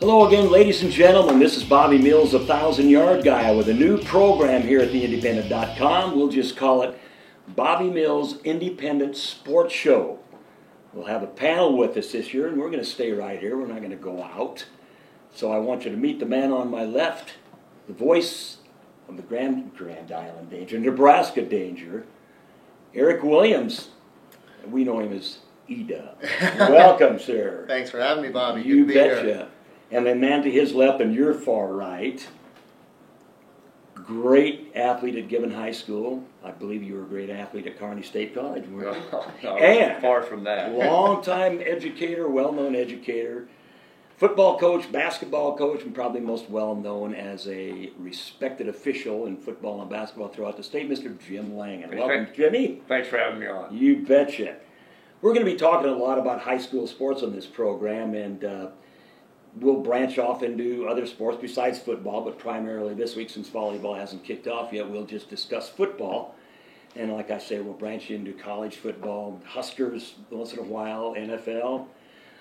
Hello again, ladies and gentlemen. This is Bobby Mills, the 1,000-Yard Guy, with a new program here at theindependent.com. We'll just call it Bobby Mills Independent Sports Show. We'll have a panel with us this year, and we're going to stay right here. We're not going to go out. So I want you to meet the man on my left, the voice of the Grand Island Danger, Nebraska Danger, Eric Williams. We know him as E-Dub. Welcome, sir. Thanks for having me, Bobby. You Good to be betcha. here. And the man to his left and your far right, great athlete at Gibbon High School. I believe you were a great athlete at Kearney State College, weren't you? No, And far from that. Long-time educator, well-known educator, football coach, basketball coach, and probably most well-known as a respected official in football and basketball throughout the state, Mr. Jim Langen. Welcome, Jimmy. Thanks for having me on. You betcha. We're going to be talking a lot about high school sports on this program, and we'll branch off into other sports besides football, but primarily this week, since volleyball hasn't kicked off yet, we'll just discuss football. And like I say, we'll branch into college football, Huskers once in a while, NFL.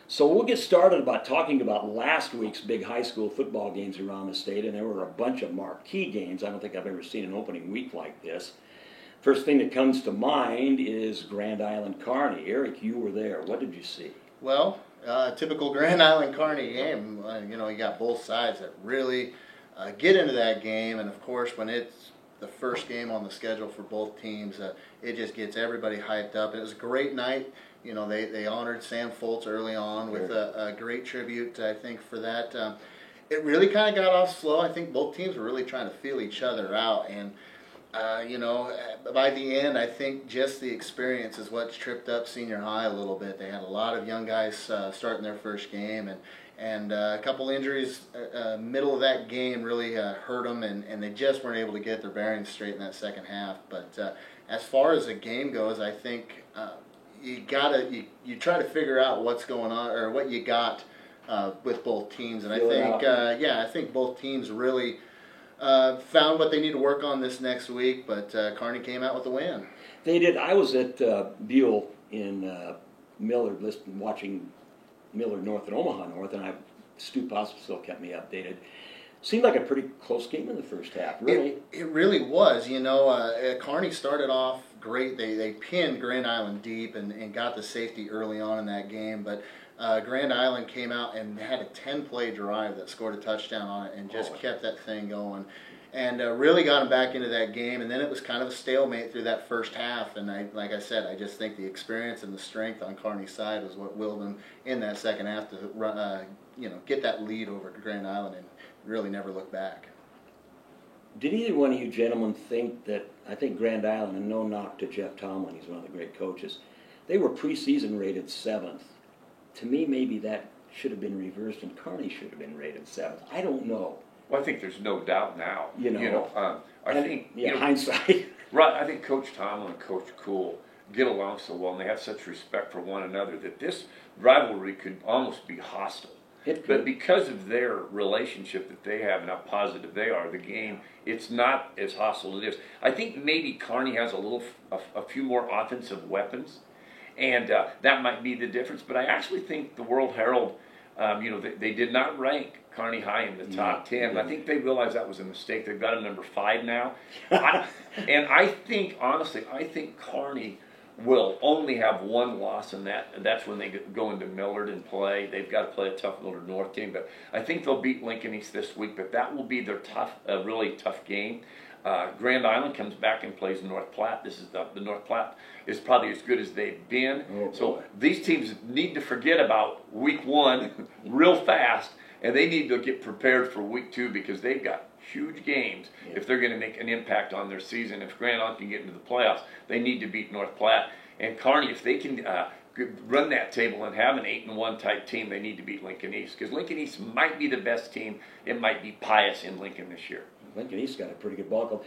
So we'll get started about talking about last week's big high school football games around the state, and there were a bunch of marquee games. I don't think I've ever seen an opening week like this. First thing that comes to mind is Grand Island Kearney. Eric, you were there. What did you see? Well, typical Grand Island Kearney game. You got both sides that really get into that game, and of course, when it's the first game on the schedule for both teams, it just gets everybody hyped up. It was a great night. You know, they honored Sam Foltz early on with a great tribute, I think, for that. It really kind of got off slow. I think both teams were really trying to feel each other out, and by the end, I think just the experience is what tripped up senior high a little bit. They had a lot of young guys starting their first game, and a couple injuries middle of that game really hurt them, and they just weren't able to get their bearings straight in that second half. But as far as the game goes, I think you try to figure out what's going on or what you got with both teams, and I think both teams really found what they need to work on this next week, but Kearney came out with a win. They did. I was at Buell in Millard, watching Millard North and Omaha North, and Stu Possible still kept me updated. Seemed like a pretty close game in the first half, really. It really was. Kearney started off great. They pinned Grand Island deep and got the safety early on in that game, but Grand Island came out and had a 10-play drive that scored a touchdown on it and just kept that thing going, and really got them back into that game. And then it was kind of a stalemate through that first half. And like I said, I just think the experience and the strength on Kearney's side was what willed them in that second half to run, get that lead over Grand Island and really never look back. Did either one of you gentlemen think that, I think Grand Island, and no knock to Jeff Tomlin, he's one of the great coaches, they were preseason rated 7th. To me, maybe that should have been reversed and Kearney should have been rated 7th. I don't know. Well, I think there's no doubt now. Hindsight. Right. I think Coach Tomlin and Coach Cool get along so well, and they have such respect for one another that this rivalry could almost be hostile. But because of their relationship that they have and how positive they are, the game, it's not as hostile as it is. I think maybe Kearney has a few more offensive weapons, and that might be the difference. But I actually think the World Herald, they did not rank Kearney high in the top 10. I think they realized that was a mistake. They've got him number 5 now. I think Kearney will only have one loss in that, and that's when they go into Millard and play. They've got to play a tough Millard North team, but I think they'll beat Lincoln East this week, but that will be their really tough game. Grand Island comes back and plays North Platte. This is the North Platte is probably as good as they've been. So these teams need to forget about week 1 real fast, and they need to get prepared for week 2 because they've got huge games if they're going to make an impact on their season. If Grand Island can get into the playoffs, they need to beat North Platte. And Kearney, if they can run that table and have an 8-1 type team, they need to beat Lincoln East because Lincoln East might be the best team. It might be Pius in Lincoln this year. Lincoln East got a pretty good ball club.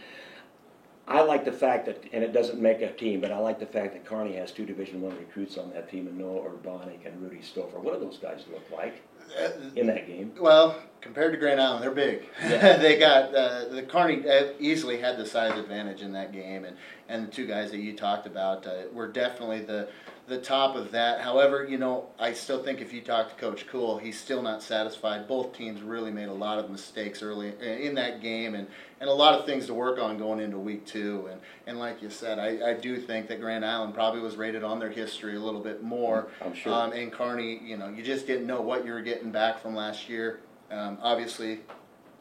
I like the fact that, and it doesn't make a team, but I like the fact that Kearney has 2 Division I recruits on that team, and Noah Urbanic and Rudy Stouffer. What do those guys look like in that game? Well, compared to Grand Island, they're big. Yeah. They got the Kearney easily had the size advantage in that game, and the 2 guys that you talked about were definitely the the top of that. However, you know, I still think if you talk to Coach Cool, he's still not satisfied. Both teams really made a lot of mistakes early in that game, and a lot of things to work on going into week 2. And like you said, I do think that Grand Island probably was rated on their history a little bit more. I'm sure. And Kearney, you know, you just didn't know what you were getting back from last year. Obviously,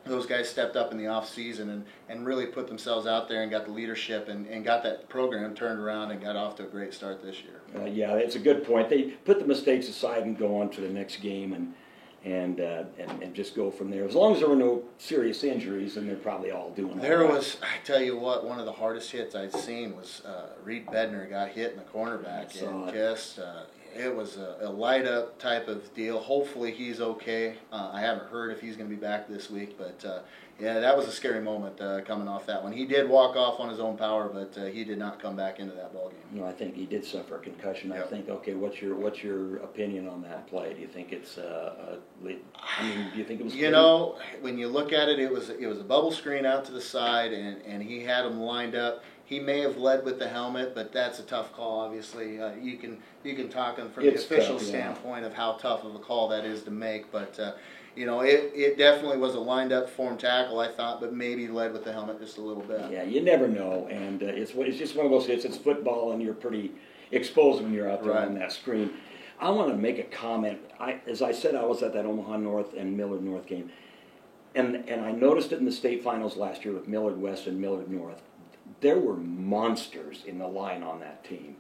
those guys stepped up in the off season and really put themselves out there and got the leadership and got that program turned around and got off to a great start this year. Yeah, it's a good point. They put the mistakes aside and go on to the next game and just go from there. As long as there were no serious injuries, then they're probably all doing There all right. was, I tell you what, one of the hardest hits I'd seen was Reed Bednar got hit in the cornerback, and just it was a light up type of deal. Hopefully he's okay. I haven't heard if he's going to be back this week, but yeah, that was a scary moment coming off that one. He did walk off on his own power, but he did not come back into that ball game. No, I think he did suffer a concussion. Yep. I think. Okay, what's your opinion on that play? Do you think it's? Do you think it was? You know, when you look at it, it was a bubble screen out to the side, and he had him lined up. He may have led with the helmet, but that's a tough call. Obviously, you can talk from the official standpoint of how tough of a call that is to make. But you know, it definitely was a lined up form tackle, I thought, but maybe led with the helmet just a little bit. Yeah, you never know, and it's just one of those hits. It's football, and you're pretty exposed when you're out there on that screen. I want to make a comment. As I said, I was at that Omaha North and Millard North game, and I noticed it in the state finals last year with Millard West and Millard North. There were monsters in the line on that team,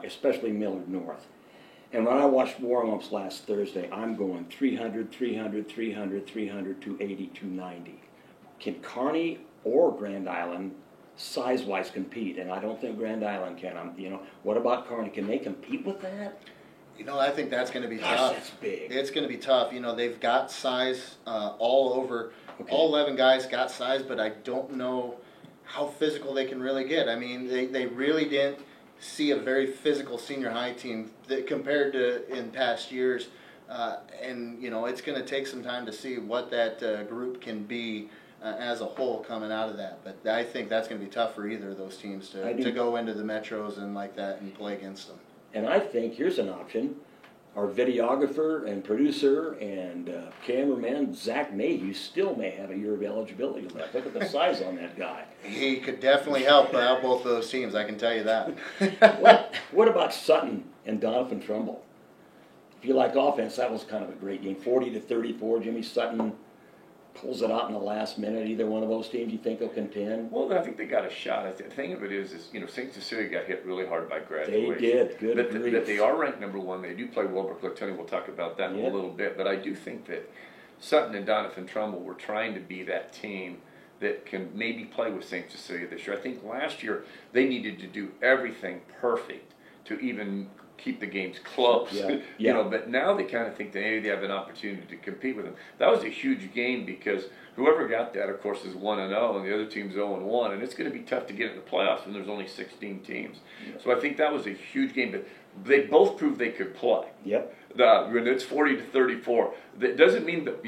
especially Millard North. And when I watched warm-ups last Thursday, I'm going 300, 300, 300, 300, 280, 290. Can Kearney or Grand Island size-wise compete? And I don't think Grand Island can. What about Kearney? Can they compete with that? You know, I think that's going to be Gosh, tough. that's big. It's going to be tough. You know, they've got size all over. Okay. All 11 guys got size, but I don't know how physical they can really get. I mean, they really didn't see a very physical senior high team that compared to in past years. And, you know, it's going to take some time to see what that group can be as a whole coming out of that. But I think that's going to be tough for either of those teams to go into the Metros and like that and play against them. And I think here's an option. Our videographer and producer and cameraman, Zach Mayhew, still may have a year of eligibility left. Look at the size on that guy. He could definitely help out both those teams, I can tell you that. What about Sutton and Donovan Trumbull? If you like offense, that was kind of a great game. 40-34, Jimmy Sutton pulls it out in the last minute. Either one of those teams you think will contend? Well, I think they got a shot. The thing of it is you know, St. Cecilia got hit really hard by graduation. They did. Good grief. But they are ranked number 1. They do play Willbrook. Tony will talk about that in a little bit. But I do think that Sutton and Donovan Trumbull were trying to be that team that can maybe play with St. Cecilia this year. I think last year they needed to do everything perfect to even keep the games close. You know, but now they kind of think they have an opportunity to compete with them. That was a huge game because whoever got that, of course, is 1-0, and the other team's 0-1, and it's going to be tough to get in the playoffs when there's only 16 teams. So I think that was a huge game, but they both proved they could play. When it's 40-34, that doesn't mean that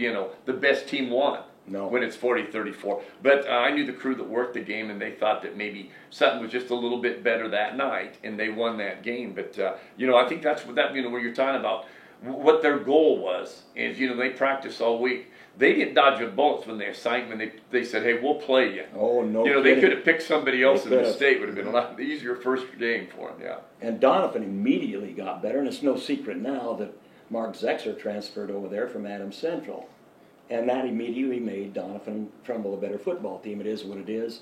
the best team won. No. When it's 40-34. But I knew the crew that worked the game, and they thought that maybe Sutton was just a little bit better that night, and they won that game. But, I think that's what that, where you're talking about what their goal was, is, they practiced all week. They didn't dodge the bullets when they assigned when they said, hey, we'll play you. Oh, no they could have picked somebody else in the state. Would have been a lot easier first game for them, And Donovan immediately got better, and it's no secret now that Mark Zexer transferred over there from Adams Central. And that immediately made Donovan Trumbull a better football team. It is what it is.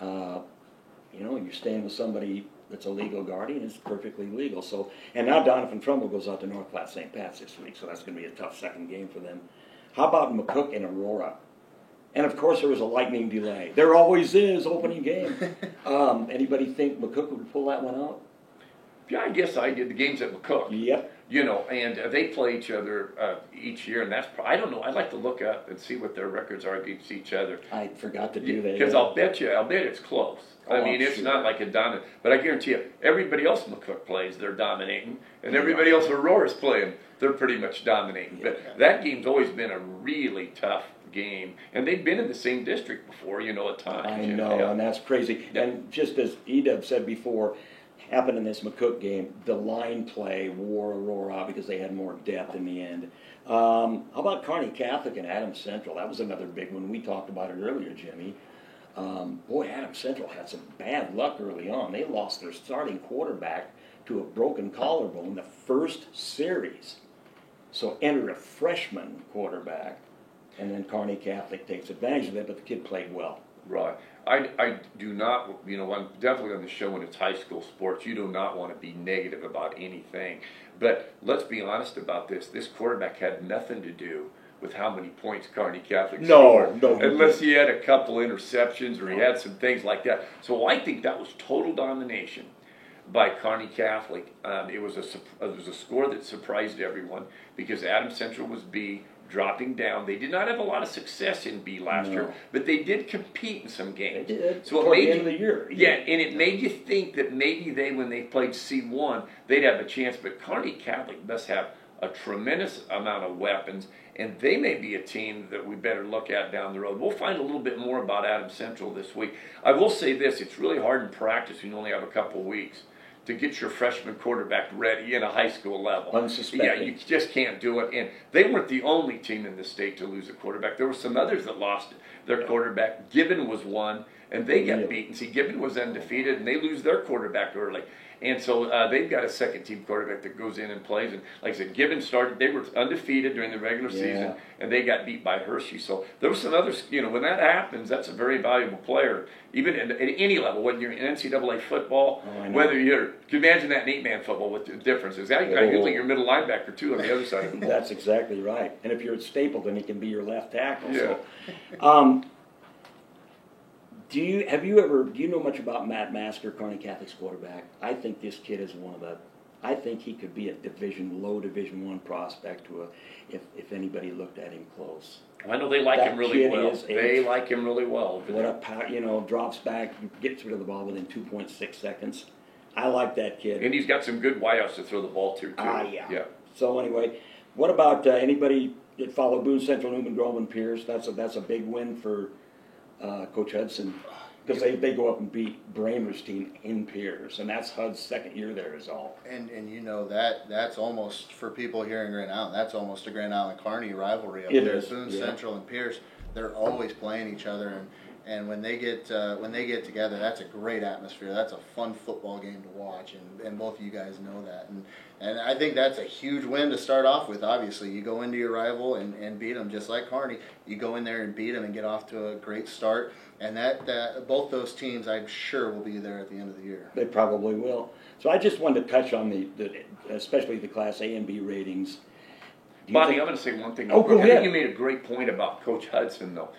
You're staying with somebody that's a legal guardian. It's perfectly legal. So, and now Donovan Trumbull goes out to North Platte St. Pat's this week, so that's going to be a tough second game for them. How about McCook and Aurora? And of course, there was a lightning delay. There always is opening game. Anybody think McCook would pull that one out? Yeah, I guess I did. The game's at McCook. Yep. And they play each other each year, and that's I don't know. I'd like to look up and see what their records are against each other. I forgot to do that. Because I'll bet it's close. Oh, I mean, it's not like a dominant, but I guarantee you, everybody else McCook plays, they're dominating, and everybody else Aurora's playing, they're pretty much dominating. But that game's always been a really tough game, and they've been in the same district before, at times. I know, and that's crazy. And just as Edub said before, happened in this McCook game. The line play wore Aurora because they had more depth in the end. How about Kearney Catholic and Adams Central? That was another big one. We talked about it earlier, Jimmy. Boy, Adams Central had some bad luck early on. They lost their starting quarterback to a broken collarbone the first series. So enter a freshman quarterback, and then Kearney Catholic takes advantage of it, but the kid played well. Right. I do not, I'm definitely on the show when it's high school sports. You do not want to be negative about anything. But let's be honest about this. This quarterback had nothing to do with how many points Kearney Catholic scored. No. Unless he had a couple interceptions or he had some things like that. So I think that was total domination by Kearney Catholic. It was a score that surprised everyone because Adams Central was B, dropping down. They did not have a lot of success in B last year, but they did compete in some games. They did. So Toward the end of the year. Yeah, and it made you think that maybe when they played C1, they'd have a chance. But Kearney Catholic must have a tremendous amount of weapons, and they may be a team that we better look at down the road. We'll find a little bit more about Adams Central this week. I will say this, it's really hard in practice when you only have a couple of weeks to get your freshman quarterback ready in a high school level. Unsuspecting. Yeah, you just can't do it. And they weren't the only team in the state to lose a quarterback. There were some others that lost their quarterback. Gibbon was one, and they got beaten. See, Gibbon was undefeated, and they lose their quarterback early. And so they've got a second-team quarterback that goes in and plays. And like I said, Gibbon started, they were undefeated during the regular season, and they got beat by Hershey. So there was some others, when that happens, that's a very valuable player, even at any level, whether you're in NCAA football, whether you can imagine that in 8-man football with the differences. Usually your middle linebacker, too, on the other side of the ball. That's exactly right. And if you're at Stapleton, he can be your left tackle. Yeah. So, do you know much about Matt Masker, Kearney Catholic's quarterback? I think this kid is I think he could be a low Division I prospect if anybody looked at him close. I know they like him really well. They like him really well. What a power, drops back, gets rid of the ball within 2.6 seconds. I like that kid. And he's got some good wideouts to throw the ball to, too. Yeah. So anyway, what about anybody that followed Boone Central, Newman Grove, and Pierce? That's a big win for Coach Hudson, because they go up and beat Bramer's team in Pierce, and that's Hud's second year there is all. And that's almost, for people here in Grand Island, that's almost a Grand Island Kearney rivalry up there. Boone Central and Pierce, they're always playing each other, and when they get together, that's a great atmosphere. That's a fun football game to watch, and both of you guys know that. And I think that's a huge win to start off with. Obviously, you go into your rival and beat them, just like Kearney. You go in there and beat them and get off to a great start. And that both those teams, I'm sure, will be there at the end of the year. They probably will. So I just wanted to touch on especially the Class A and B ratings. Bobby, I'm going to say one thing. Oh, go ahead. I think you made a great point about Coach Hudson, though.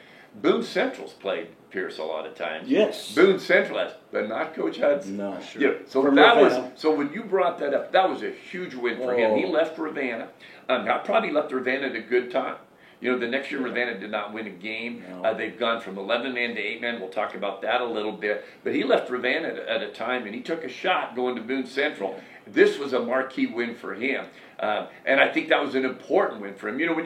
Boone Central's played Pierce a lot of times. Yes. Boone Central has, but not Coach Hudson. No, sure. Yeah, so when you brought that up, that was a huge win for him. He left Ravenna. Probably left Ravenna at a good time. The next year Ravenna did not win a game. No. They've gone from 11-man to 8-man. We'll talk about that a little bit. But he left Ravenna at a time, and he took a shot going to Boone Central. This was a marquee win for him, and I think that was an important win for him. When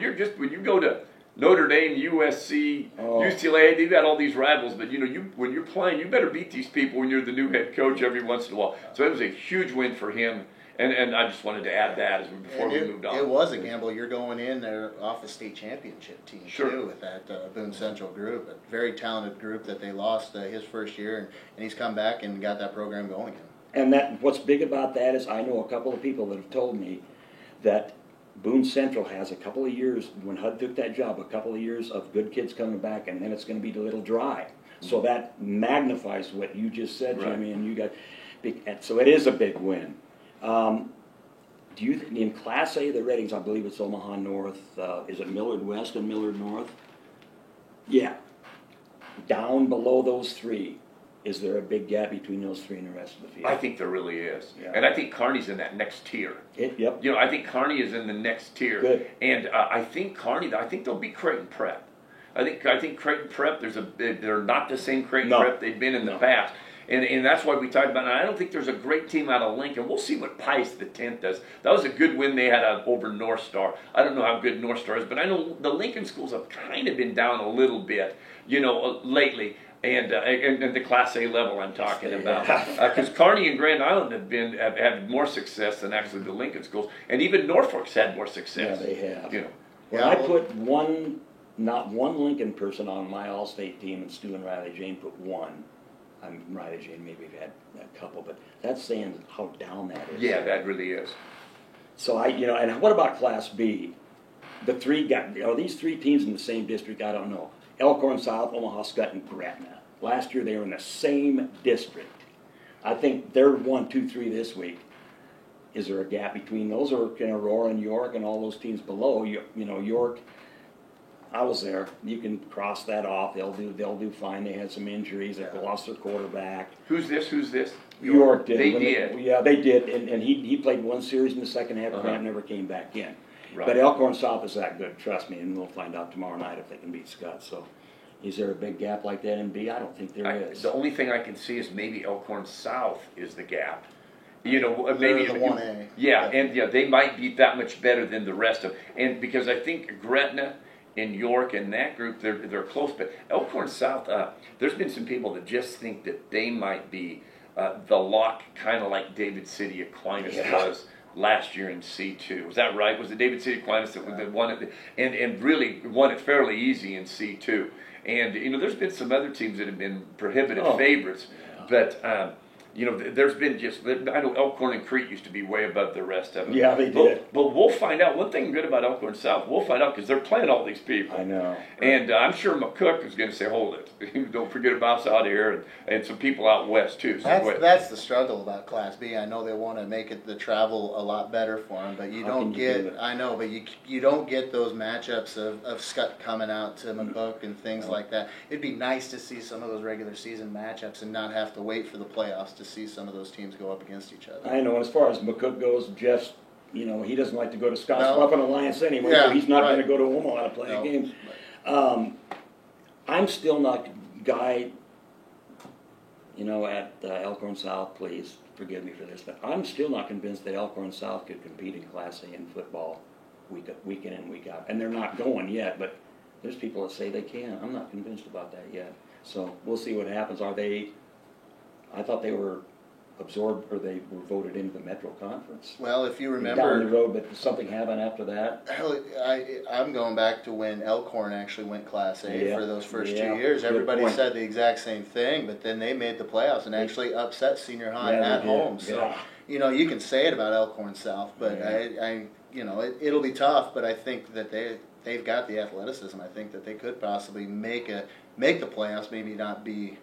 you go to Notre Dame, USC, UCLA, they've got all these rivals, but when you're playing, you better beat these people when you're the new head coach every once in a while. So it was a huge win for him. And I just wanted to add that before we moved on. It was a gamble. You're going in there off a state championship team, too, with that Boone Central group. A very talented group that they lost his first year, and he's come back and got that program going again. And what's big about that is I know a couple of people that have told me that Boone Central has a couple of years, when Hud took that job, a couple of years of good kids coming back, and then it's going to be a little dry. So that magnifies what you just said, Jimmy, and you got so it is a big win. Do you in Class A the ratings? I believe it's Omaha North. Is it Millard West and Millard North? Yeah. Down below those three, is there a big gap between those three and the rest of the field? I think there really is, and I think Kearney's in that next tier. Yep. I think Kearney is in the next tier. Good. And I think Kearney. I think they'll beat Creighton Prep. I think Creighton Prep. They're not the same Creighton Prep they've been in the past. And that's why we talked about it. I don't think there's a great team out of Lincoln. We'll see what Pius the 10th does. That was a good win they had over North Star. I don't know how good North Star is, but I know the Lincoln schools have kind of been down a little bit, lately. And the Class A level I'm talking about, Yeah. because Kearney and Grand Island have had more success than actually the Lincoln schools, and even Norfolk's had more Yeah, success. they have. You know, Well, Yeah, I well- put not one Lincoln person on my All-State team, and Stu and Riley Jane put one. Riley Jane maybe have had a couple, but that's saying how down that is. yeah, that really is. So and what about Class B? The three are these three teams in the same district? I don't know. Elkhorn South, Omaha Skutt, and Gretna. Last year they were in the same district. I think they're 1, 2, 3 this week. Is there a gap between those, or can Aurora and York and all those teams below? York. I was there. You can cross that off. They'll do fine. They had some injuries. They lost their quarterback. Who's this? York did. They did. Yeah, they did. And he played one series in the second half. Uh-huh. Grant never came back in. Right. But Elkhorn South is that good. Trust me. And we'll find out tomorrow night if they can beat Scott. So, is there a big gap like that in B? I don't think there is. The only thing I can see is maybe Elkhorn South is the gap. Maybe They're the 1A. Yeah, they might be that much better than the rest of. And because I think Gretna and York and that group, they're close. But Elkhorn South, there's been some people that just think that they might be the lock, kind of like David City Aquinas was last year in C2. Was that right? Was it David City Aquinas that won it, and really won it fairly easy in C2? And there's been some other teams that have been prohibitive favorites, but there's been I know Elkhorn and Crete used to be way above the rest of them. Yeah, they did. But we'll find out. One thing good about Elkhorn South, we'll find out because they're playing all these people. I know. And I'm sure McCook is going to say, hold it. Don't forget about us out here and some people out west, too. So That's the struggle about Class B. I know they want to make it the travel a lot better for them, but you How don't can you do get. that? I know, but you don't get those matchups of Scott coming out to McCook and things like that. It'd be nice to see some of those regular season matchups and not have to wait for the playoffs to see some of those teams go up against each other. I know. As far as McCook goes, Jeff's, he doesn't like to go to Scotts No. Bluff and Alliance anyway, Yeah, so he's not right. going to go to Omaha to play a game. I'm still not, Guy, at Elkhorn South, please forgive me for this, but I'm still not convinced that Elkhorn South could compete in Class A in football week in and week out. And they're not going yet, but there's people that say they can. I'm not convinced about that yet. So we'll see what happens. I thought they were absorbed, or they were voted into the Metro Conference. Well, if you Down the remember, road, but something happened after that. I'm going back to when Elkhorn actually went Class A Yeah. for those first Yeah. 2 years. Good Everybody point. said the exact same thing, but then they made the playoffs and actually upset Senior High Yeah, they at did. home. So, Yeah. you can say it about Elkhorn South, but Yeah. it'll be tough. But I think that they've got the athleticism. I think that they could possibly make the playoffs. Maybe not be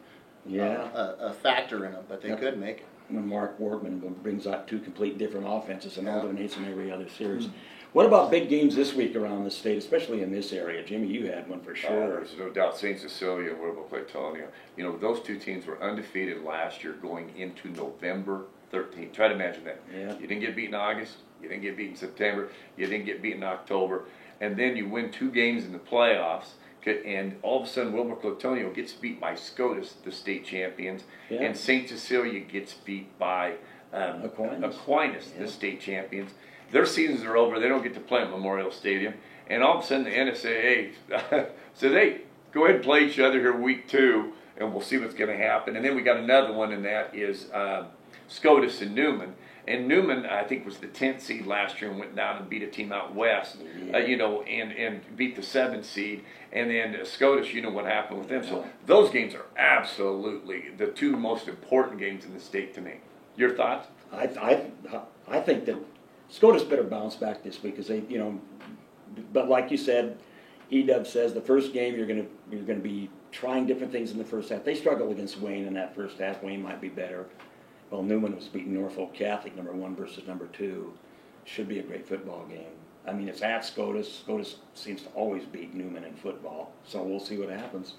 a factor in them, but they could make it. When Mark Wortman brings out two complete different offenses and Yeah. alternates in every other series. What about big games this week around the state, especially in this area? Jimmy, you had one for sure. There's no doubt St. Cecilia and Willow Clatonia. Those two teams were undefeated last year going into November 13th. Try to imagine that. Yeah. You didn't get beat in August. You didn't get beat in September. You didn't get beat in October. And then you win 2 games in the playoffs. And all of a sudden, Wilbur Clatonio gets beat by SCOTUS, the state champions, Yeah. and St. Cecilia gets beat by Aquinas, Yeah. the state champions. Their seasons are over. They don't get to play at Memorial Stadium. And all of a sudden, the NSAA says, hey, go ahead and play each other here week 2, and we'll see what's going to happen. And then we got another one, and that is SCOTUS and Newman. And Newman, I think, was the 10th seed last year and went down and beat a team out west, and beat the 7th seed. And then SCOTUS, what happened with them. So those games are absolutely the 2 most important games in the state to me. Your thoughts? I think that SCOTUS better bounce back this week because they, but like you said, EW says the first game you're going to be trying different things in the first half. They struggled against Wayne in that first half. Wayne might be better. Well, Newman was beating Norfolk Catholic, number 1 versus number 2. Should be a great football game. I mean, it's at SCOTUS. SCOTUS seems to always beat Newman in football, so we'll see what happens.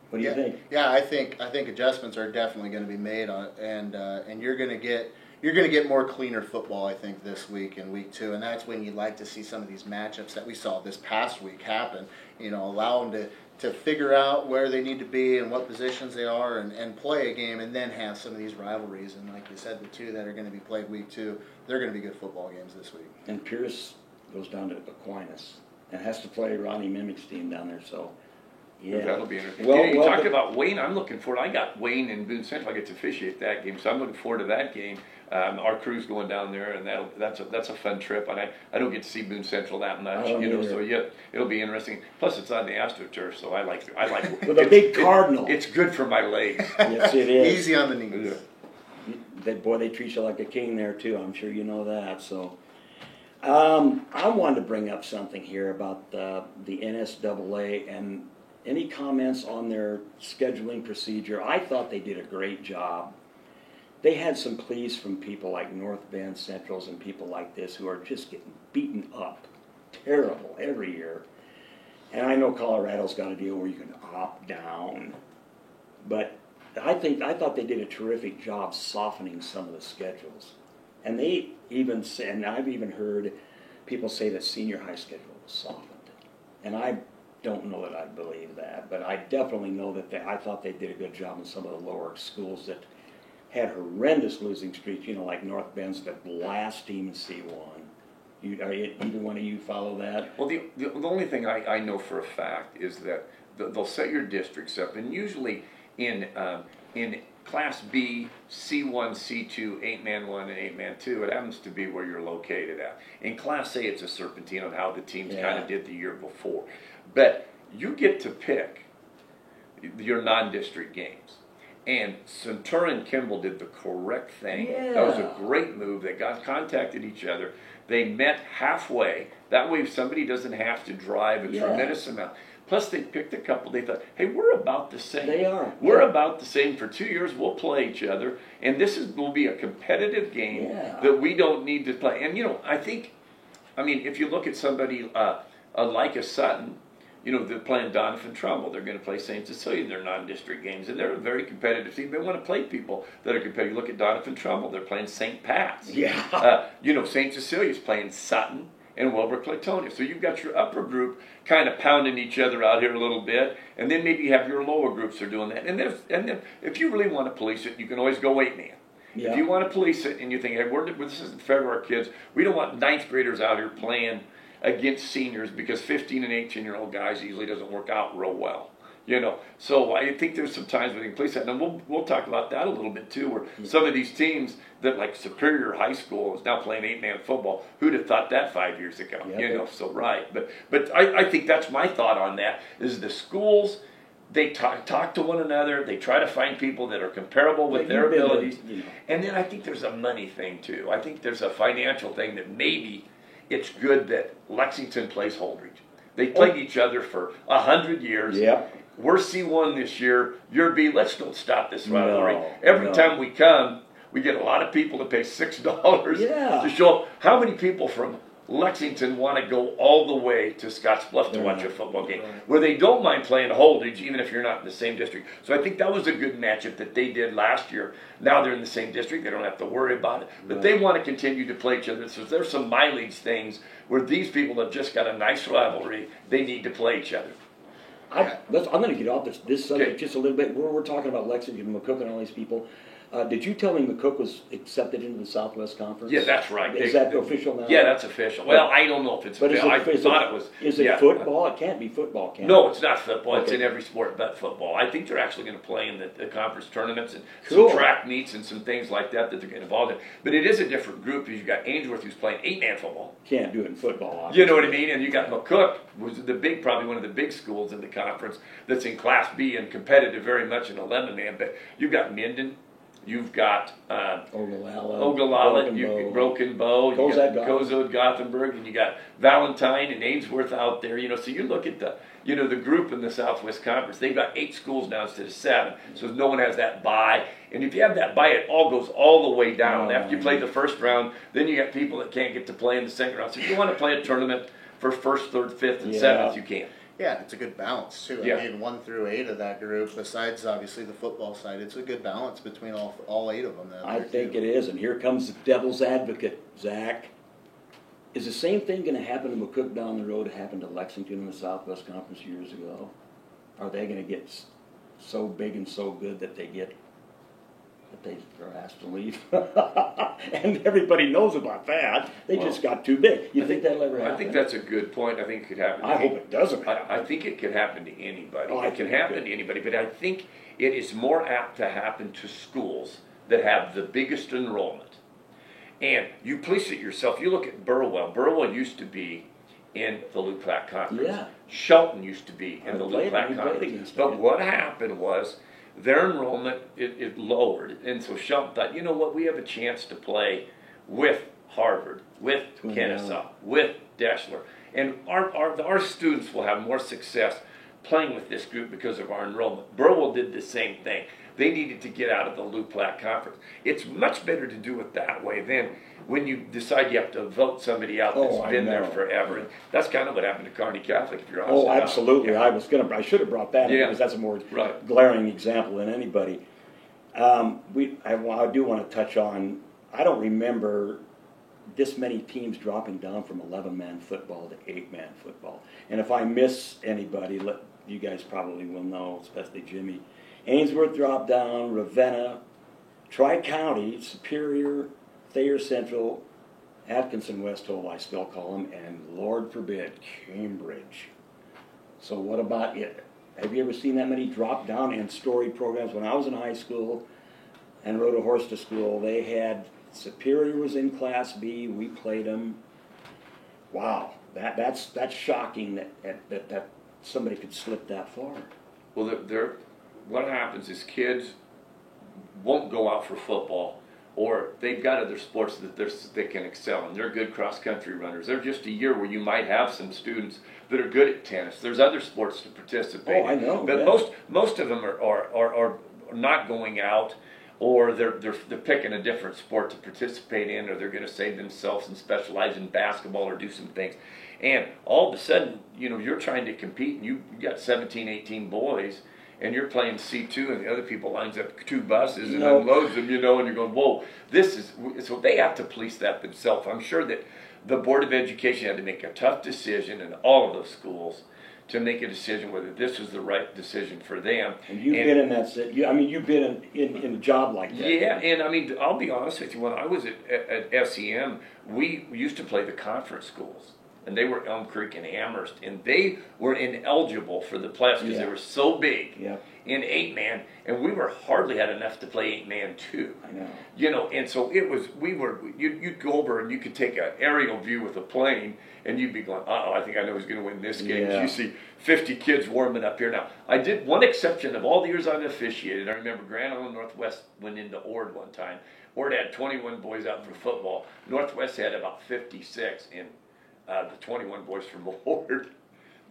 What do you think? Yeah, I think adjustments are definitely going to be made on it, and you're going to get more cleaner football, I think, this week in week 2, and that's when you'd like to see some of these matchups that we saw this past week happen. Allow them to figure out where they need to be and what positions they are, and play a game, and then have some of these rivalries. And like you said, the 2 that are going to be played week 2, they're going to be good football games this week. And Pierce goes down to Aquinas and has to play Ronnie Mimick's team down there, so Yeah. That'll be interesting. Well, you well, talked but- about Wayne. I'm looking forward. I got Wayne and Boone Central. I get to officiate that game, so I'm looking forward to that game. Our crew's going down there, and that's a fun trip. And I don't get to see Boone Central that much, I don't either. So yeah, it'll be interesting. Plus, it's on the AstroTurf, so I like With a big Cardinal. It's good for my legs. Yes, it is. Easy on the knees. They treat you like a king there too. I'm sure you know that. So, I wanted to bring up something here about the NSAA and any comments on their scheduling procedure. I thought they did a great job. They had some pleas from people like North Bend Centrals and people like this who are just getting beaten up, terrible every year. And I know Colorado's got a deal where you can opt down, but I thought they did a terrific job softening some of the schedules. And they even said, and I've even heard people say that senior high schedule was softened. And I don't know that I believe that, but I definitely know that I thought they did a good job in some of the lower schools that had horrendous losing streaks, like North Bend's the last team in C1. Either one of you follow that? Well, the only thing I know for a fact is that they'll set your districts up, and usually in Class B, C1, C2, 8-man 1, and 8-man 2, it happens to be where you're located at. In Class A, it's a serpentine on how the teams kind of did the year before. But you get to pick your non-district games. And Centura and Kimball did the correct thing. Yeah. That was a great move. They contacted each other. They met halfway. That way somebody doesn't have to drive a tremendous amount. Plus, they picked a couple. They thought, hey, we're about the same. They are. We're about the same. For 2 years, we'll play each other. And will be a competitive game that we don't need to play. And, if you look at somebody like a Sutton, they're playing Doniphan Trumbull. They're going to play St. Cecilia in their non-district games. And they're a very competitive team. They want to play people that are competitive. You look at Doniphan Trumbull. They're playing St. Pat's. Yeah. St. Cecilia's playing Sutton and Wilber-Clatonia. So you've got your upper group kind of pounding each other out here a little bit. And then maybe you have your lower groups that are doing that. And then if you really want to police it, you can always go 8-man. Yeah. If you want to police it and you think, hey, this isn't fair to our kids. We don't want ninth graders out here playing against seniors because 15 and 18-year-old guys usually doesn't work out real well, So I think there's some times we can police that, and we'll talk about that a little bit too, where some of these teams that like Superior High School is now playing 8-man football. Who'd have thought that 5 years ago? So right. But I think that's my thought on that is the schools. They talk to one another. They try to find people that are comparable with their abilities. And then I think there's a money thing too. I think there's a financial thing that maybe it's good that Lexington plays Holdridge. They played each other for 100 years. Yep. We're C1 this year. You're B. Let's don't stop this rivalry. No, Every time we come, we get a lot of people to pay $6 to show up. How many people from Lexington want to go all the way to Scottsbluff to watch a football game, where they don't mind playing Holdridge, even if you're not in the same district. So I think that was a good matchup that they did last year. Now they're in the same district. They don't have to worry about it. But they want to continue to play each other. So there's some mileage things where these people have just got a nice rivalry. They need to play each other. I'm going to get off this subject just a little bit. We're talking about Lexington, McCook, and all these people. Did you tell me McCook was accepted into the Southwest Conference? Yeah, that's right. Is that official now? Yeah, that's official. Well, I don't know if it's official. I thought it was. Is it football? It can't be football, can it? No, it's not football. It's in every sport but football. I think they're actually going to play in the conference tournaments and some track meets and some things like that they're getting involved in. But it is a different group. You've got Ainsworth, who's playing 8-man football. Can't do it in football, obviously. You know what I mean? And you got McCook, who's probably one of the big schools in the conference that's in Class B and competitive very much in 11-man. But you've got Minden. You've got Ogallala, Broken Bow, you got Kozode, Gothenburg, and you got Valentine and Ainsworth out there. So you look at the group in the Southwest Conference. They've got 8 schools now instead of 7, so no one has that bye. And if you have that bye, it all goes all the way down. After you play the first round, then you got people that can't get to play in the second round. So if you want to play a tournament for first, third, fifth, and seventh, you can. Yeah, it's a good balance too. Yeah. I mean, 1 through 8 of that group, besides obviously the football side, it's a good balance between all 8 of them. I think it is, and here comes the devil's advocate, Zach. Is the same thing going to happen to McCook down the road? It happened to Lexington in the Southwest Conference years ago. Are they going to get so big and so good that they get But they're asked to leave. And everybody knows about that. They just got too big. You think that'll ever happen? I think that's a good point. I think it could happen. I hope it doesn't happen. I think it could happen to anybody. Oh, it can happen to anybody, but I think it is more apt to happen to schools that have the biggest enrollment. And you police it yourself. You look at Burwell. Burwell used to be in the Loup Platte Conference. Yeah. Shelton used to be in the Loup Platte Conference. But what happened was their enrollment it lowered, and so Shelton thought, you know what, we have a chance to play with Harvard, with Kennesaw, with Deschler, and our students will have more success playing with this group because of our enrollment. Burwell did the same thing. They needed to get out of the Loup Platte Conference. It's much better to do it that way than when you decide you have to vote somebody out that's been there forever. And that's kind of what happened to Kearney Catholic, if you're honest. Oh, absolutely. Yeah. I should have brought that up because that's a more glaring example than anybody. I do want to touch on, I don't remember this many teams dropping down from 11-man football to 8-man football. And if I miss anybody, you guys probably will know, especially Jimmy. Ainsworth dropped down, Ravenna, Tri-County, Superior, Thayer Central, Atkinson Westhold, I still call them, and Lord forbid, Cambridge. So what about it? Have you ever seen that many drop down in story programs? When I was in high school and rode a horse to school, they had Superior was in Class B. We played them. Wow, that's shocking that somebody could slip that far. Well, what happens is kids won't go out for football, or they've got other sports that they can excel in. They're good cross-country runners. They're just a year where you might have some students that are good at tennis. There's other sports to participate in. Oh, I know. But most of them are not going out, or they're picking a different sport to participate in, or they're going to save themselves and specialize in basketball or do some things. And all of a sudden, you're trying to compete, and you got 17, 18 boys, and you're playing C2, and the other people lines up 2 buses and unloads them, and you're going, whoa, so they have to police that themselves. I'm sure that the Board of Education had to make a tough decision in all of those schools to make a decision whether this was the right decision for them. And you've been in that, you've been in a job like that. Yeah, and I'll be honest with you, when I was at SEM, we used to play the conference schools. And they were Elm Creek and Amherst, and they were ineligible for the playoffs because they were so big in 8-man, and we hardly had enough to play 8-man too. I know. And so you'd go over and you could take an aerial view with a plane, and you'd be going, I think I know who's going to win this game. Yeah. You see 50 kids warming up here. Now, I did one exception of all the years I've officiated. I remember Grand Island Northwest went into Ord one time. Ord had 21 boys out for football. Northwest had about 56, and the 21 boys from Ord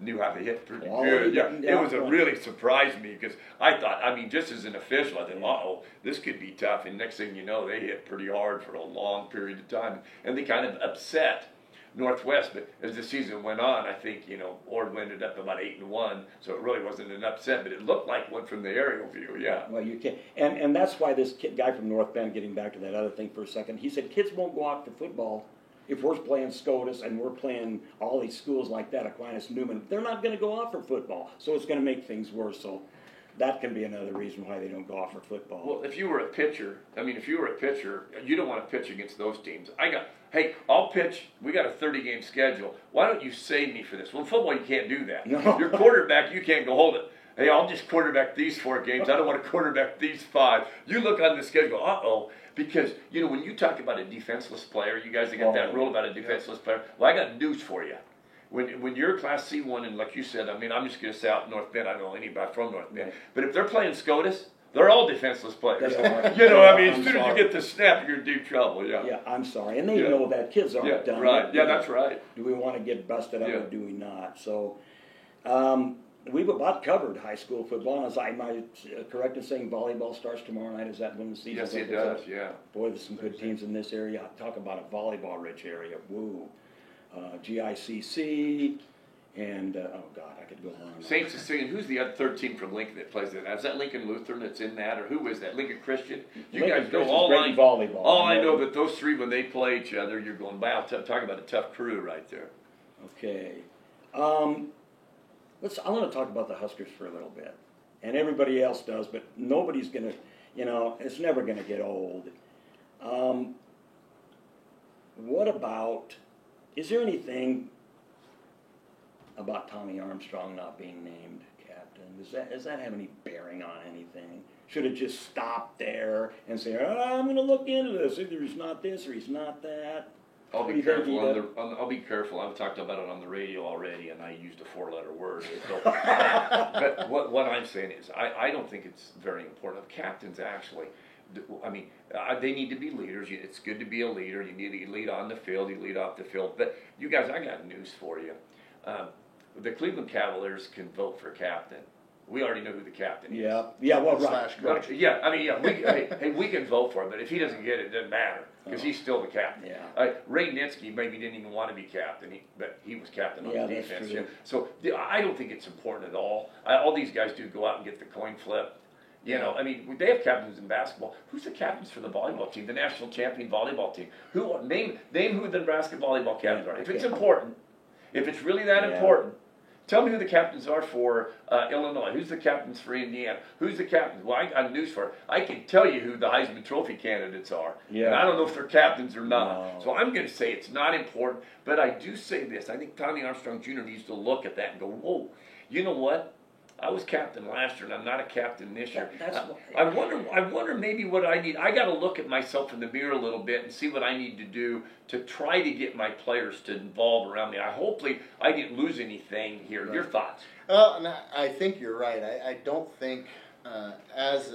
knew how to hit pretty good. It really surprised me because I thought, just as an official, I thought, this could be tough. And next thing you know, they hit pretty hard for a long period of time. And they kind of upset Northwest. But as the season went on, I think, Ord ended up about 8-1. So it really wasn't an upset, but it looked like one from the aerial view, Well, you can, and that's why this guy from North Bend, getting back to that other thing for a second, he said kids won't go out for football. If we're playing SCOTUS and we're playing all these schools like that, Aquinas, Newman, they're not going to go off for football. So it's going to make things worse. So that can be another reason why they don't go off for football. Well, if you were a pitcher, you don't want to pitch against those teams. Hey, I'll pitch. We got a 30-game schedule. Why don't you save me for this? Well, in football, you can't do that. No. Your quarterback, you can't go hold it. Hey, I'll just quarterback these 4 games. I don't want to quarterback these 5. You look on the schedule, because, when you talk about a defenseless player, you guys have got that rule about a defenseless player. Well, I got news for you. When you're Class C1, and like you said, I'm just going to say out North Bend, I don't know anybody from North Bend, but if they're playing SCOTUS, they're all defenseless players. As soon as you get the snap, you're in deep trouble, Yeah, I'm sorry. And they know that. Kids aren't done. Right, that's right. Do we want to get busted up or do we not? So, we've about covered high school football. And am I correct in saying volleyball starts tomorrow night? Is that when the season? Yes, it does. Yeah. Boy, there's some good teams in this area. Talk about a volleyball-rich area. Woo. GICC and I could go on. Saint Cecilia. Who's the other third team from Lincoln that plays that? Is that Lincoln Lutheran that's in that, or who is that? Lincoln Christian. You Lincoln guys go Christian's all great line in volleyball. All I know that those 3, when they play each other, you're going, wow, talk about a tough crew right there. Okay. I want to talk about the Huskers for a little bit. And everybody else does, but nobody's going to, It's never going to get old. What about, is there anything about Tommy Armstrong not being named captain? Does that have any bearing on anything? Should it just stop there and say, I'm going to look into this. Either he's not this or he's not that? I'll be careful. I'll be careful. I've talked about it on the radio already, and I used a 4-letter word. So, but what I'm saying is, I don't think it's very important. Captains actually, they need to be leaders. It's good to be a leader. You need to lead on the field. You lead off the field. But you guys, I got news for you. The Cleveland Cavaliers can vote for captain. We already know who the captain is. Yeah. Well, right. We can vote for him, but if he doesn't get it, it doesn't matter because he's still the captain. Yeah. Ray Nitsky maybe didn't even want to be captain, but he was captain on the defense. That's true. So I don't think it's important at all. All these guys do go out and get the coin flip. They have captains in basketball. Who's the captains for the volleyball team, the national champion volleyball team? Name who the Nebraska volleyball captains are. If it's important, if it's really that important. Tell me who the captains are for Illinois. Who's the captains for Indiana? Who's the captains? Well, I got news for you. I can tell you who the Heisman Trophy candidates are. Yeah. And I don't know if they're captains or not. No. So I'm going to say it's not important. But I do say this. I think Tommy Armstrong Jr. needs to look at that and go, whoa, you know what? I was captain last year, and I'm not a captain this year. I wonder maybe what I need. I got to look at myself in the mirror a little bit and see what I need to do to try to get my players to involve around me. Hopefully I didn't lose anything here. Right. Your thoughts? Well, I think you're right. I don't think as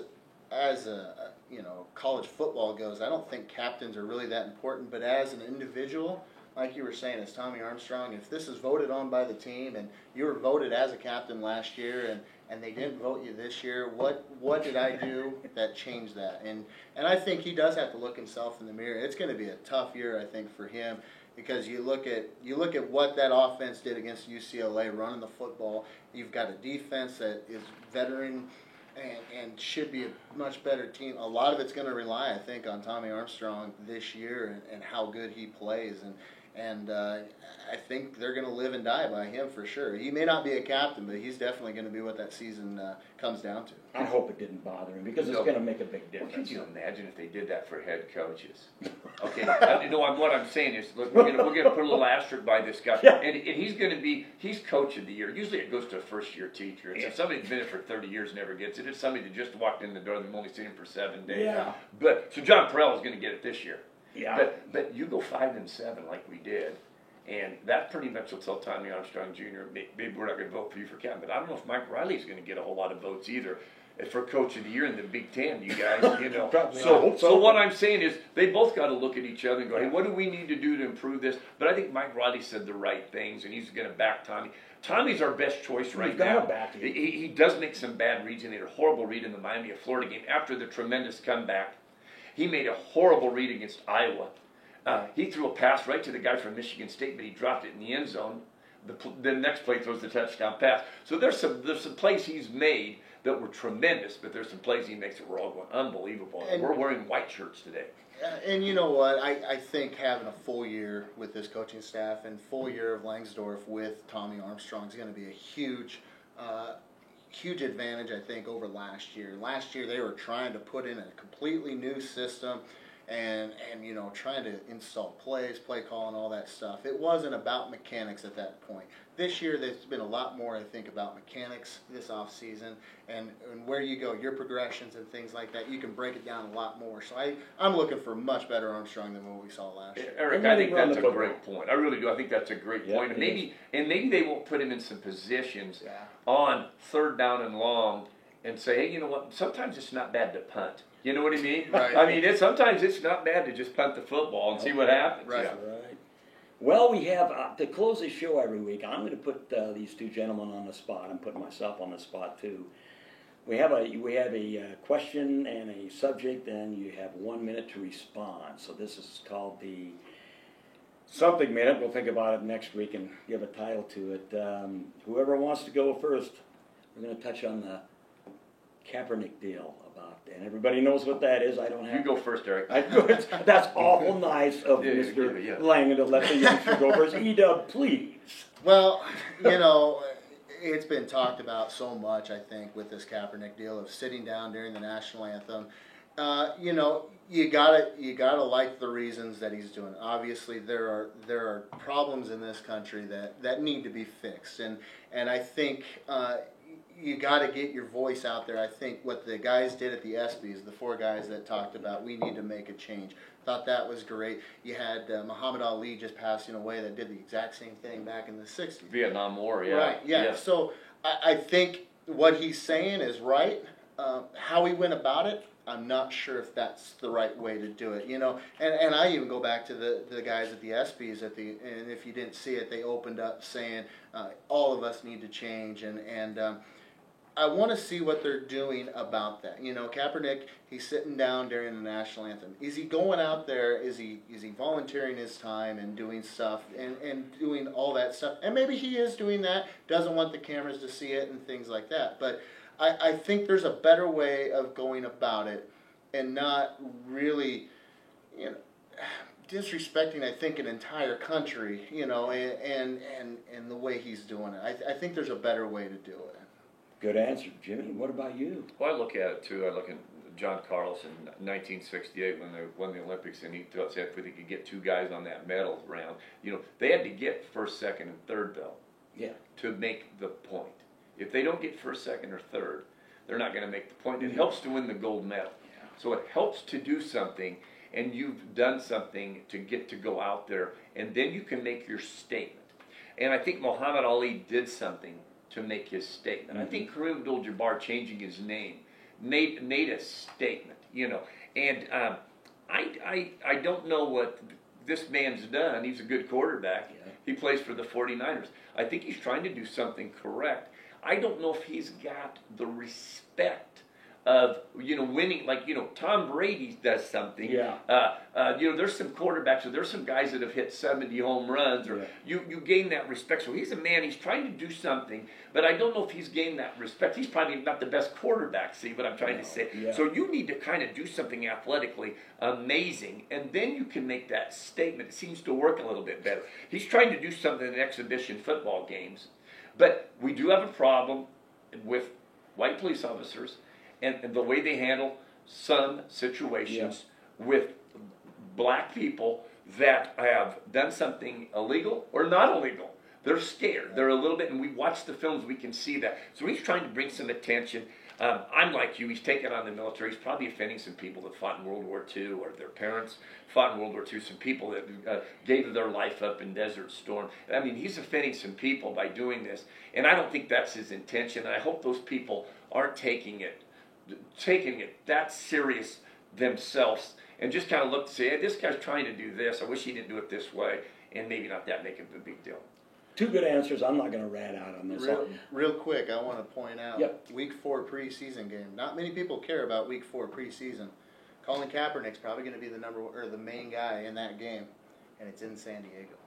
college football goes, I don't think captains are really that important. But as an individual, like you were saying, as Tommy Armstrong, if this is voted on by the team and you were voted as a captain last year and they didn't vote you this year, what did I do that changed that? And I think he does have to look himself in the mirror. It's going to be a tough year, I think, for him because you look at what that offense did against UCLA, running the football. You've got a defense that is veteran and should be a much better team. A lot of it's going to rely, I think, on Tommy Armstrong this year and how good he plays. And I think they're going to live and die by him for sure. He may not be a captain, but he's definitely going to be what that season comes down to. I hope it didn't bother him because it's going to make a big difference. Well, could you imagine if they did that for head coaches? Okay, what I'm saying is, look, we're going to put a little asterisk by this guy, and he's coach of the year. Usually it goes to a first-year teacher. It's if somebody's been in it for 30 years and never gets it. It's somebody that just walked in the door and they've only seen him for 7 days. Yeah. So John Perrell is going to get it this year. Yeah. But you go 5-7 like we did, and that pretty much will tell Tommy Armstrong Jr. maybe we're not going to vote for you for captain. But I don't know if Mike Riley's going to get a whole lot of votes either for Coach of the Year in the Big Ten. You guys, So what I'm saying is they both got to look at each other and go, hey, what do we need to do to improve this? But I think Mike Riley said the right things, and he's going to back Tommy. Tommy's our best choice right now. He does make some bad reads. He made a horrible read in the Miami of Florida game after the tremendous comeback. He made a horrible read against Iowa. He threw a pass right to the guy from Michigan State, but he dropped it in the end zone. The next play throws the touchdown pass. So there's some plays he's made that were tremendous, but there's some plays he makes that were all going unbelievable. And we're wearing white shirts today. And you know what? I think having a full year with this coaching staff and full year of Langsdorf with Tommy Armstrong is going to be a huge advantage, I think, over last year. Last year they were trying to put in a completely new system and trying to install plays, play call, and all that stuff. It wasn't about mechanics at that point. This year there's been a lot more, I think, about mechanics this offseason and where you go, your progressions and things like that. You can break it down a lot more. So I'm looking for much better Armstrong than what we saw last year. Eric, I think that's a great point. I really do. I think that's a great point. And maybe they won't put him in some positions on 3rd down and long and say, hey, you know what? Sometimes it's not bad to punt. You know what I mean? Right. I mean, sometimes it's not bad to just punt the football and see what happens. Right. Right. Well, we have to close this show every week. I'm going to put these two gentlemen on the spot. I'm putting myself on the spot too. We have a question and a subject, and you have 1 minute to respond. So this is called the Something Minute. We'll think about it next week and give a title to it. Whoever wants to go first, we're going to touch on the Kaepernick deal. And everybody knows what that is. I don't have. You go first, Eric. That's awful nice of Mr. Langen to let the youngster go first. E-Dub, please. Well, it's been talked about so much, I think, with this Kaepernick deal of sitting down during the national anthem. You know, you gotta like the reasons that he's doing. Obviously, there are problems in this country that need to be fixed, and I think you got to get your voice out there. I think what the guys did at the ESPYs, the 4 guys that talked about we need to make a change, thought that was great. You had Muhammad Ali just passing away that did the exact same thing back in the 60s. Vietnam War, yeah. Right, yeah. So I think what he's saying is right. How he went about it, I'm not sure if that's the right way to do it, you know. And I even go back to the guys at the ESPYs and if you didn't see it, they opened up saying all of us need to change, and I want to see what they're doing about that. You know, Kaepernick, he's sitting down during the national anthem. Is he going out there? Is he volunteering his time and doing stuff and doing all that stuff? And maybe he is doing that. Doesn't want the cameras to see it and things like that. But I think there's a better way of going about it and not really, you know, disrespecting, I think, an entire country, you know, and the way he's doing it. I think there's a better way to do it. Good answer, Jimmy. What about you? Well, I look at it too. I look at John Carlos in 1968 when they won the Olympics, and he said if they could get 2 guys on that medal round, you know, they had to get first, second, and third though. Yeah. To make the point. If they don't get first, second, or third, they're not going to make the point. It helps to win the gold medal. Yeah. So it helps to do something, and you've done something to get to go out there, and then you can make your statement. And I think Muhammad Ali did something to make his statement. I think Kareem Abdul-Jabbar changing his name made a statement, you know. And I don't know what this man's done. He's a good quarterback. Yeah. He plays for the 49ers. I think he's trying to do something correct. I don't know if he's got the respect of, you know, winning, like, you know, Tom Brady does something. Yeah. You know, there's some quarterbacks, or there's some guys that have hit 70 home runs, or you gain that respect. So he's a man, he's trying to do something, but I don't know if he's gained that respect. He's probably not the best quarterback, see what I'm trying to say. Yeah. So you need to kind of do something athletically amazing, and then you can make that statement. It seems to work a little bit better. He's trying to do something in exhibition football games, but we do have a problem with white police officers and the way they handle some situations with black people that have done something illegal or not illegal. They're scared. They're a little bit, and we watch the films, we can see that. So he's trying to bring some attention. I'm like you, he's taken on the military. He's probably offending some people that fought in World War II, or their parents fought in World War II, some people that gave their life up in Desert Storm. I mean, he's offending some people by doing this, and I don't think that's his intention. I hope those people aren't taking it that serious themselves, and just kind of look to say, hey, this guy's trying to do this. I wish he didn't do it this way, and maybe not that make it a big deal. 2 good answers. I'm not going to rat out on this. Real quick, I want to point out, Yep. Week 4 preseason game. Not many people care about Week 4 preseason. Colin Kaepernick's probably going to be the main guy in that game, and it's in San Diego.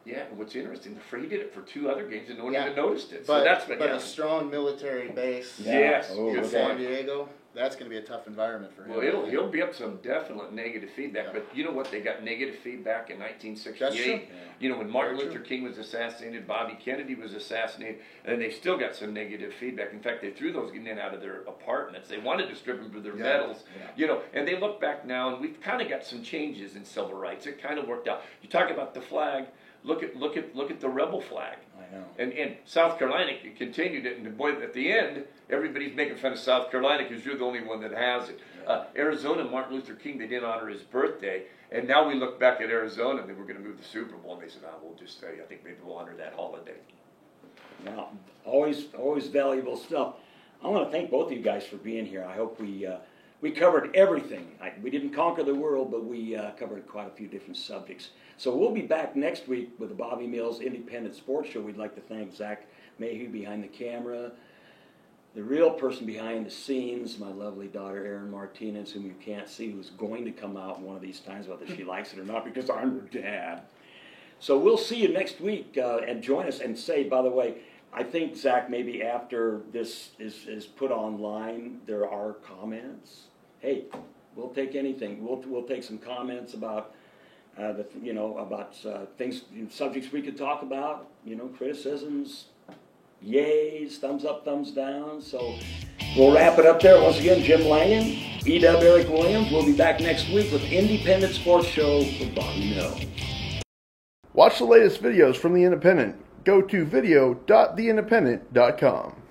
Yeah, what's interesting, he did it for 2 other games and no one even noticed it. But, so that's a strong military base yes, in San Diego, that's going to be a tough environment for him. Well, he'll be up some definite negative feedback. Yeah. But you know what? They got negative feedback in 1968. That's true. Yeah. You know, when Martin Luther King was assassinated, Bobby Kennedy was assassinated, and they still got some negative feedback. In fact, they threw those men out of their apartments. They wanted to strip them for their medals. Yeah. You know, and they look back now, and we've kind of got some changes in civil rights. It kind of worked out. You talk about the flag. Look at the rebel flag. I know. And South Carolina continued it, and boy, at the end, everybody's making fun of South Carolina because you're the only one that has it. Yeah. Arizona, Martin Luther King, they didn't honor his birthday, and now we look back at Arizona, and they were going to move the Super Bowl, and they said, we'll just say, I think maybe we'll honor that holiday. Wow, always valuable stuff. I want to thank both of you guys for being here. I hope we covered everything. We didn't conquer the world, but we covered quite a few different subjects. So we'll be back next week with the Bobby Mills Independent Sports Show. We'd like to thank Zach Mayhew behind the camera, the real person behind the scenes, my lovely daughter Erin Martinez, whom you can't see, who's going to come out one of these times, whether she likes it or not, because I'm her dad. So we'll see you next week, and join us. And say, by the way, I think, Zach, maybe after this is put online, there are comments. Hey, we'll take anything. We'll take some comments about things, subjects we could talk about. Criticisms, yays, thumbs up, thumbs down. So we'll wrap it up there. Once again, Jim Langen, E-Dub Eric Williams. We'll be back next week with Independent Sports Show with Bobby Mill. Watch the latest videos from The Independent. Go to video.theindependent.com.